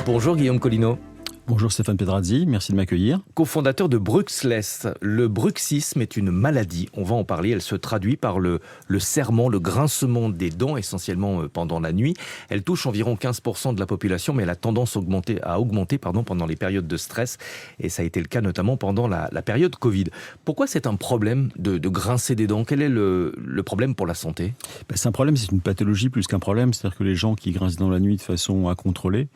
Bonjour Guillaume Collineau. Bonjour Stéphane Pedrazzi, merci de m'accueillir. Cofondateur de Bruxless. Le bruxisme est une maladie, on va en parler. Elle se traduit par le serrement, le grincement des dents, essentiellement pendant la nuit. Elle touche environ 15% de la population, mais elle a tendance à augmenter pendant les périodes de stress. Et ça a été le cas notamment pendant la période Covid. Pourquoi c'est un problème de grincer des dents ? Quel est le problème pour la santé ? C'est un problème, c'est une pathologie plus qu'un problème. C'est-à-dire que les gens qui grincent dans la nuit de façon incontrôlée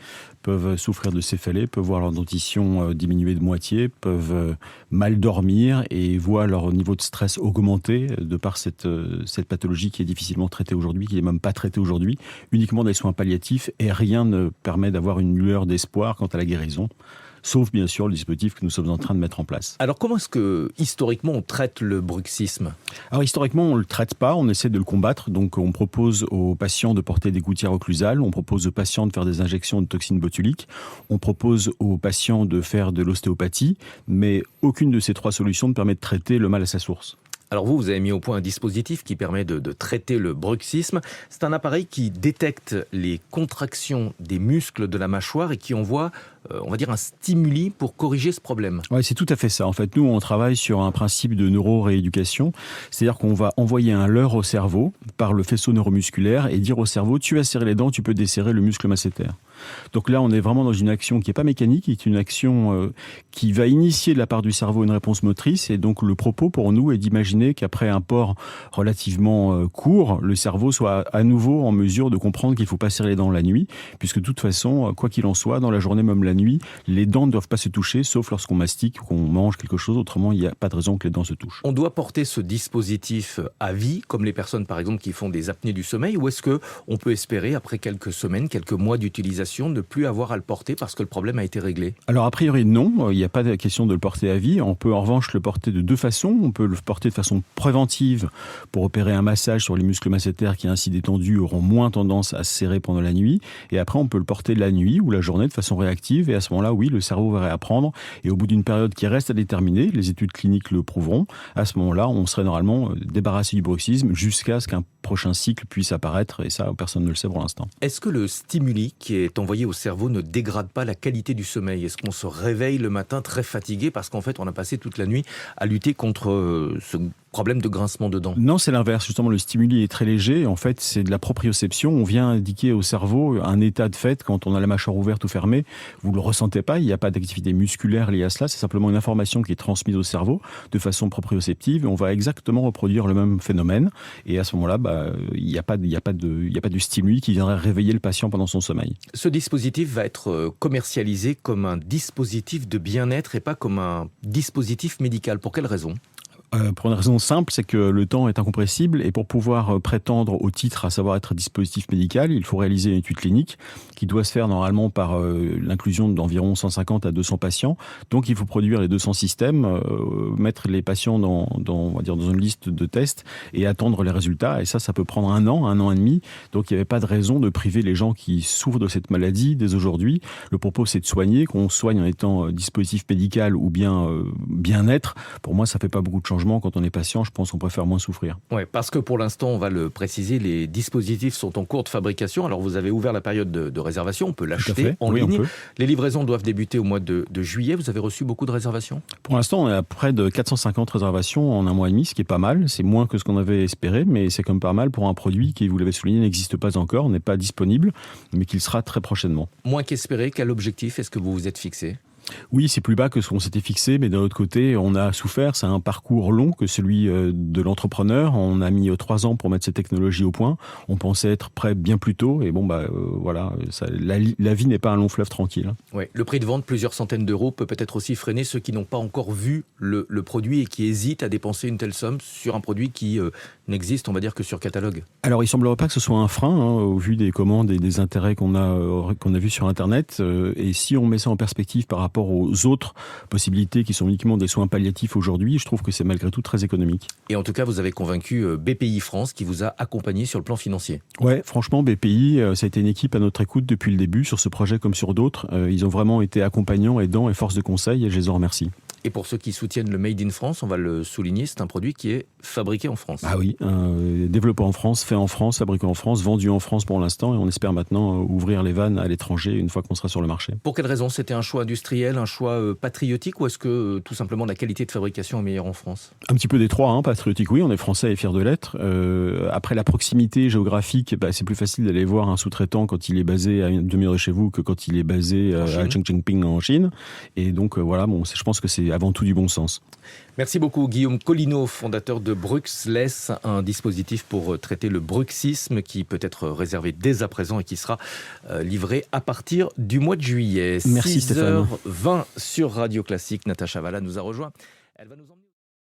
peuvent souffrir de céphalée, peuvent voir leur dentition diminuer de moitié, peuvent mal dormir et voient leur niveau de stress augmenter de par cette pathologie qui est difficilement traitée aujourd'hui, qui n'est même pas traitée aujourd'hui, uniquement des soins palliatifs, et rien ne permet d'avoir une lueur d'espoir quant à la guérison. Sauf bien sûr le dispositif que nous sommes en train de mettre en place. Alors comment est-ce que historiquement on traite le bruxisme ? Alors historiquement on ne le traite pas, on essaie de le combattre. Donc on propose aux patients de porter des gouttières occlusales, on propose aux patients de faire des injections de toxines botuliques, on propose aux patients de faire de l'ostéopathie, mais aucune de ces trois solutions ne permet de traiter le mal à sa source. Alors vous avez mis au point un dispositif qui permet de traiter le bruxisme. C'est un appareil qui détecte les contractions des muscles de la mâchoire et qui envoie, on va dire, un stimuli pour corriger ce problème. Oui, c'est tout à fait ça. En fait, nous, on travaille sur un principe de neurorééducation. C'est-à-dire qu'on va envoyer un leurre au cerveau par le faisceau neuromusculaire et dire au cerveau, tu as serré les dents, tu peux desserrer le muscle masséter. Donc là, on est vraiment dans une action qui n'est pas mécanique, qui est une action qui va initier de la part du cerveau une réponse motrice. Et donc, le propos pour nous est d'imaginer qu'après un port relativement court, le cerveau soit à nouveau en mesure de comprendre qu'il ne faut pas serrer les dents la nuit, puisque de toute façon, quoi qu'il en soit, dans la journée, même la nuit, les dents ne doivent pas se toucher, sauf lorsqu'on mastique ou qu'on mange quelque chose. Autrement, il n'y a pas de raison que les dents se touchent. On doit porter ce dispositif à vie, comme les personnes, par exemple, qui font des apnées du sommeil, ou est-ce qu'on peut espérer, après quelques semaines, quelques mois d'utilisation, ne plus avoir à le porter parce que le problème a été réglé ? Alors a priori non, il n'y a pas de question de le porter à vie. On peut en revanche le porter de deux façons. On peut le porter de façon préventive pour opérer un massage sur les muscles masséters qui, ainsi détendus, auront moins tendance à se serrer pendant la nuit. Et après on peut le porter la nuit ou la journée de façon réactive. Et à ce moment-là, oui, le cerveau va réapprendre. Et au bout d'une période qui reste à déterminer, les études cliniques le prouveront, à ce moment-là, on serait normalement débarrassé du bruxisme jusqu'à ce qu'un prochain cycle puisse apparaître. Et ça, personne ne le sait pour l'instant. Est-ce que le stimuli qui est envoyé au cerveau ne dégrade pas la qualité du sommeil ? Est-ce qu'on se réveille le matin très fatigué parce qu'en fait on a passé toute la nuit à lutter contre ce problème de grincement de dents ? Non, c'est l'inverse. Justement, le stimuli est très léger. En fait, c'est de la proprioception. On vient indiquer au cerveau un état de fait quand on a la mâchoire ouverte ou fermée. Vous ne le ressentez pas, il n'y a pas d'activité musculaire liée à cela. C'est simplement une information qui est transmise au cerveau de façon proprioceptive. Et on va exactement reproduire le même phénomène. Et à ce moment-là, il n'y a pas de stimuli qui viendrait réveiller le patient pendant son sommeil. Ce dispositif va être commercialisé comme un dispositif de bien-être et pas comme un dispositif médical. Pour quelle raison ? Pour une raison simple, c'est que le temps est incompressible et pour pouvoir prétendre au titre, à savoir être dispositif médical, il faut réaliser une étude clinique qui doit se faire normalement par l'inclusion d'environ 150 à 200 patients. Donc il faut produire les 200 systèmes, mettre les patients on va dire dans une liste de tests et attendre les résultats. Et ça peut prendre un an et demi. Donc il n'y avait pas de raison de priver les gens qui souffrent de cette maladie dès aujourd'hui. Le propos, c'est de soigner, qu'on soigne en étant dispositif médical ou bien bien-être. Pour moi, ça ne fait pas beaucoup de changement. Quand on est patient, je pense qu'on préfère moins souffrir. Oui, parce que pour l'instant, on va le préciser, les dispositifs sont en cours de fabrication. Alors vous avez ouvert la période de réservation, on peut l'acheter en ligne. Les livraisons doivent débuter au mois de juillet. Vous avez reçu beaucoup de réservations ? Pour l'instant, on est à près de 450 réservations en un mois et demi, ce qui est pas mal. C'est moins que ce qu'on avait espéré, mais c'est quand même pas mal pour un produit qui, vous l'avez souligné, n'existe pas encore, n'est pas disponible, mais qu'il sera très prochainement. Moins qu'espéré, quel objectif est-ce que vous vous êtes fixé ? Oui, c'est plus bas que ce qu'on s'était fixé, mais d'un autre côté, on a souffert. C'est un parcours long que celui de l'entrepreneur. On a mis 3 ans pour mettre ces technologies au point. On pensait être prêt bien plus tôt. Et voilà, la vie n'est pas un long fleuve tranquille. Oui, le prix de vente, plusieurs centaines d'euros, peut peut-être aussi freiner ceux qui n'ont pas encore vu le produit et qui hésitent à dépenser une telle somme sur un produit qui n'existe, on va dire, que sur catalogue. Alors, il ne semblerait pas que ce soit un frein, au vu des commandes et des intérêts qu'on a vus sur Internet. Et si on met ça en perspective par rapport aux autres possibilités qui sont uniquement des soins palliatifs aujourd'hui, je trouve que c'est malgré tout très économique. Et en tout cas, vous avez convaincu BPI France qui vous a accompagné sur le plan financier. Ouais, franchement, BPI, ça a été une équipe à notre écoute depuis le début, sur ce projet comme sur d'autres. Ils ont vraiment été accompagnants, aidants et force de conseil, et je les en remercie. Et pour ceux qui soutiennent le Made in France, on va le souligner, c'est un produit qui est fabriqué en France. Ah oui, développé en France, fait en France, fabriqué en France, vendu en France pour l'instant, et on espère maintenant ouvrir les vannes à l'étranger une fois qu'on sera sur le marché. Pour quelle raison? C'était un choix industriel, un choix patriotique, ou est-ce que tout simplement la qualité de fabrication est meilleure en France? Un petit peu des trois, hein. Patriotique, oui, on est français et fiers de l'être. Après la proximité géographique, c'est plus facile d'aller voir un sous-traitant quand il est basé à une demi-heure de chez vous que quand il est basé à Chongqing en Chine. Et donc voilà, je pense que c'est avant tout du bon sens. Merci beaucoup Guillaume Collineau, fondateur de Bruxless, un dispositif pour traiter le bruxisme qui peut être réservé dès à présent et qui sera livré à partir du mois de juillet. Merci Stéphane. 6h20 sur Radio Classique, Natacha Valla nous a rejoint. Elle va nous emmener